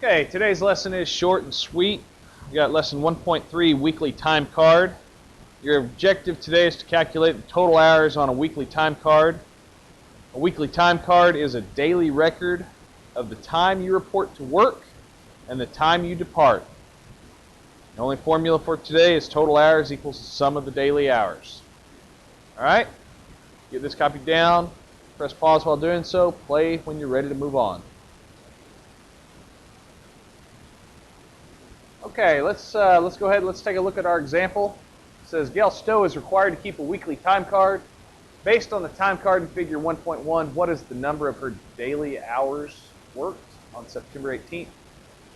Okay, today's lesson is short and sweet. You got lesson 1.3, weekly time card. Your objective today is to calculate the total hours on a weekly time card. A weekly time card is a daily record of the time you report to work and the time you depart. The only formula for today is total hours equals the sum of the daily hours. Alright, get this copied down, press pause while doing so, play when you're ready to move on. Okay, let's go ahead. Let's take a look at our example. It says Gail Stowe is required to keep a weekly time card. Based on the time card in figure 1.1, what is the number of her daily hours worked on September 18th?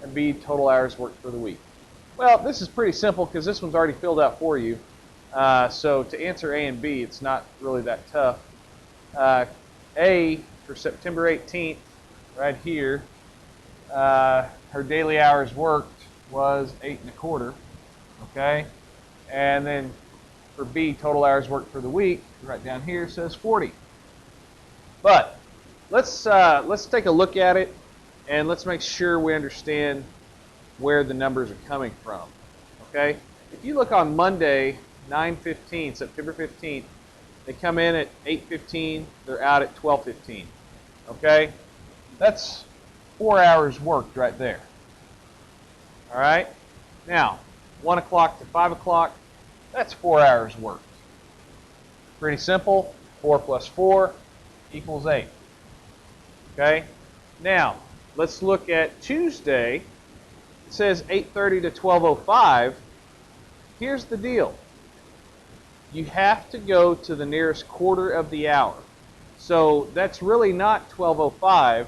And B, total hours worked for the week. Well, this is pretty simple because this one's already filled out for you. So to answer A and B, it's not really that tough. A, for September 18th, right here, her daily hours worked was 8 1/4, okay? And then for B, total hours worked for the week, right down here says 40. But let's take a look at it and let's make sure we understand where the numbers are coming from, okay? If you look on Monday, 9/15, September 15th, they come in at 8:15, they're out at 12:15, okay? That's 4 hours worked right there. All right, now 1 o'clock to 5 o'clock, that's 4 hours worked. Pretty simple. 4 plus 4 equals 8. Okay, now let's look at Tuesday. It says 8:30 to 12:05. Here's the deal. You have to go to the nearest quarter of the hour. So that's really not 12:05.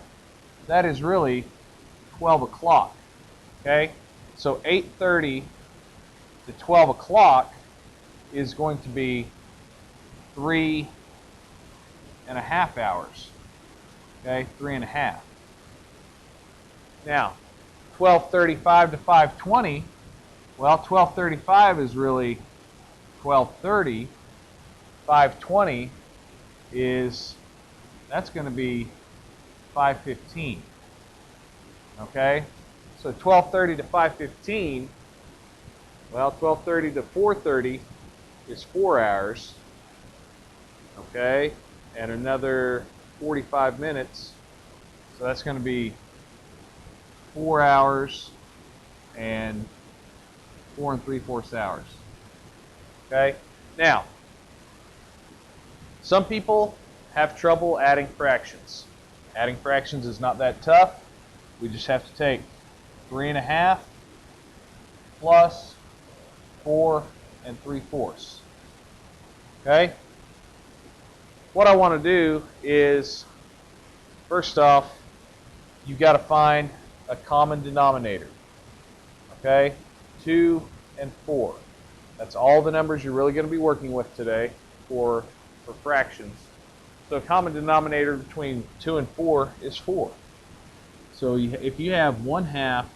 That is really 12 o'clock. Okay? So 8:30 to 12 o'clock is going to be 3.5 hours. Okay, 3.5. Now, 12:35 to 5:20. Well, 12:35 is really 12:30. 5:20 that's going to be 5:15. Okay? So 12:30 to 5:15, well, 12:30 to 4:30 is 4 hours, okay, and another 45 minutes, so that's going to be 4 hours and 4 3/4 hours, okay. Now, some people have trouble adding fractions. Adding fractions is not that tough. We just have to take 3.5 plus 4 3/4. Okay? What I want to do is, first off, you've got to find a common denominator. Okay? 2 and 4. That's all the numbers you're really going to be working with today for fractions. So a common denominator between 2 and 4 is 4. So if you have 1/2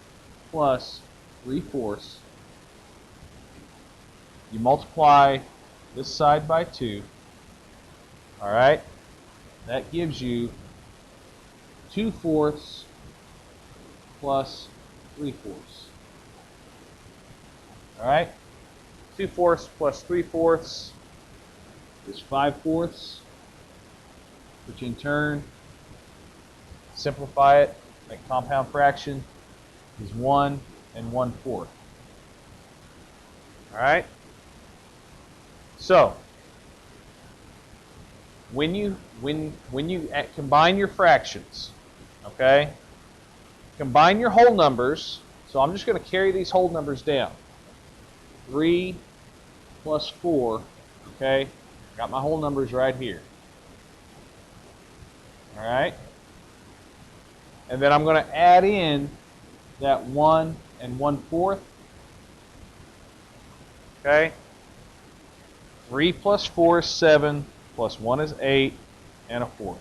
plus 3/4, you multiply this side by 2, all right? That gives you 2/4 plus 3/4. All right? 2/4 plus 3/4 is 5/4, which in turn, simplify it, make compound fraction, is 1 1/4. All right? So, when you combine your fractions, okay? Combine your whole numbers. So I'm just going to carry these whole numbers down. 3 plus 4, okay? Got my whole numbers right here. All right? And then I'm going to add in that 1 1/4. Okay? 3 plus 4 is 7, plus 1 is 8, and a 4.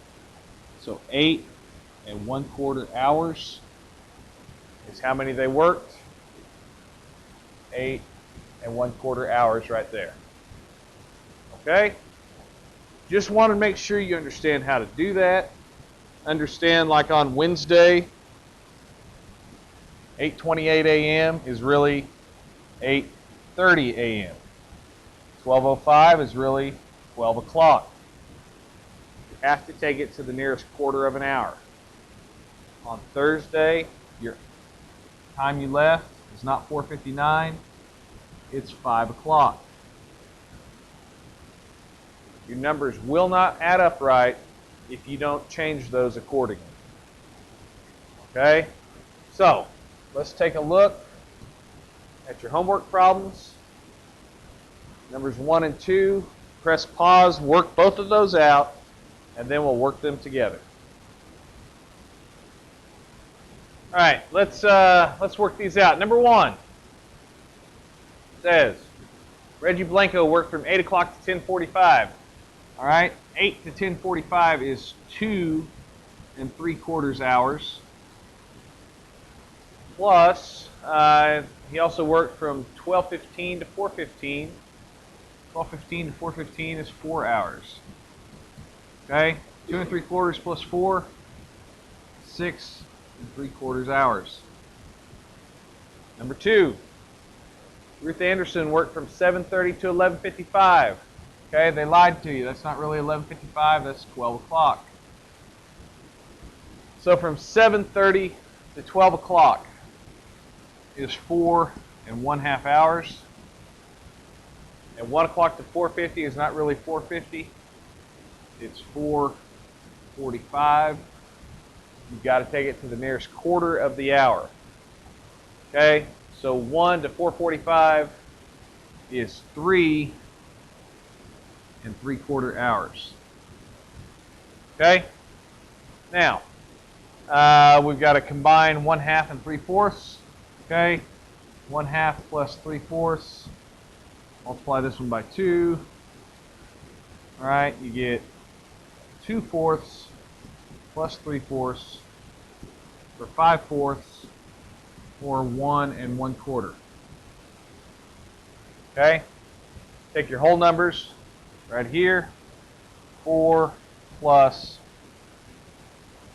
So 8 1/4 hours is how many they worked. 8 1/4 hours right there. Okay? Just want to make sure you understand how to do that. Understand, like on Wednesday, 8:28 a.m. is really 8:30 a.m. 12:05 is really 12 o'clock. You have to take it to the nearest quarter of an hour. On Thursday, your time you left is not 4:59, it's 5 o'clock. Your numbers will not add up right if you don't change those accordingly. Okay? So, let's take a look at your homework problems. Numbers 1 and 2. Press pause, work both of those out, and then we'll work them together. All right, let's work these out. Number 1 says Reggie Blanco worked from 8 o'clock to 10:45. All right, 8 to 10:45 is 2 3/4 hours. Plus, he also worked from 12:15 to 4:15. 12:15 to 4:15 is 4 hours. Okay, 2 3/4 plus 4, 6 3/4 hours. Number 2, Ruth Anderson worked from 7:30 to 11:55. Okay, they lied to you. That's not really 11:55, that's 12 o'clock. So from 7:30 to 12 o'clock is 4 1/2 hours. And 1 o'clock to 4:50 is not really 4:50. It's 4:45. You've got to take it to the nearest quarter of the hour. Okay, so 1 to 4:45 is 3 3/4 hours. Okay, now we've got to combine 1/2 and 3/4. Okay, 1/2 plus 3/4. Multiply this one by 2. All right, you get 2/4 plus 3/4 for 5/4 or 1 1/4. Okay, take your whole numbers right here. 4 plus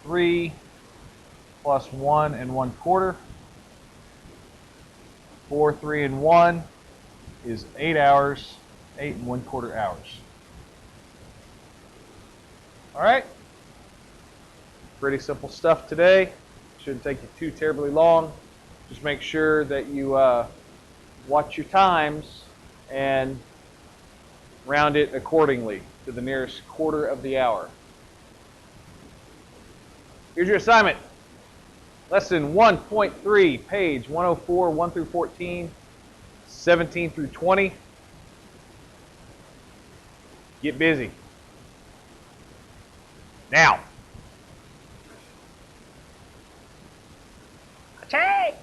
3 plus 1 1/4. 4, 3, and 1 is 8 hours, 8 1/4 hours. All right. Pretty simple stuff today. Shouldn't take you too terribly long. Just make sure that you watch your times and round it accordingly to the nearest quarter of the hour. Here's your assignment. Lesson 1.3, page 104, 1 through 14, 17 through 20. Get busy. Now. Okay.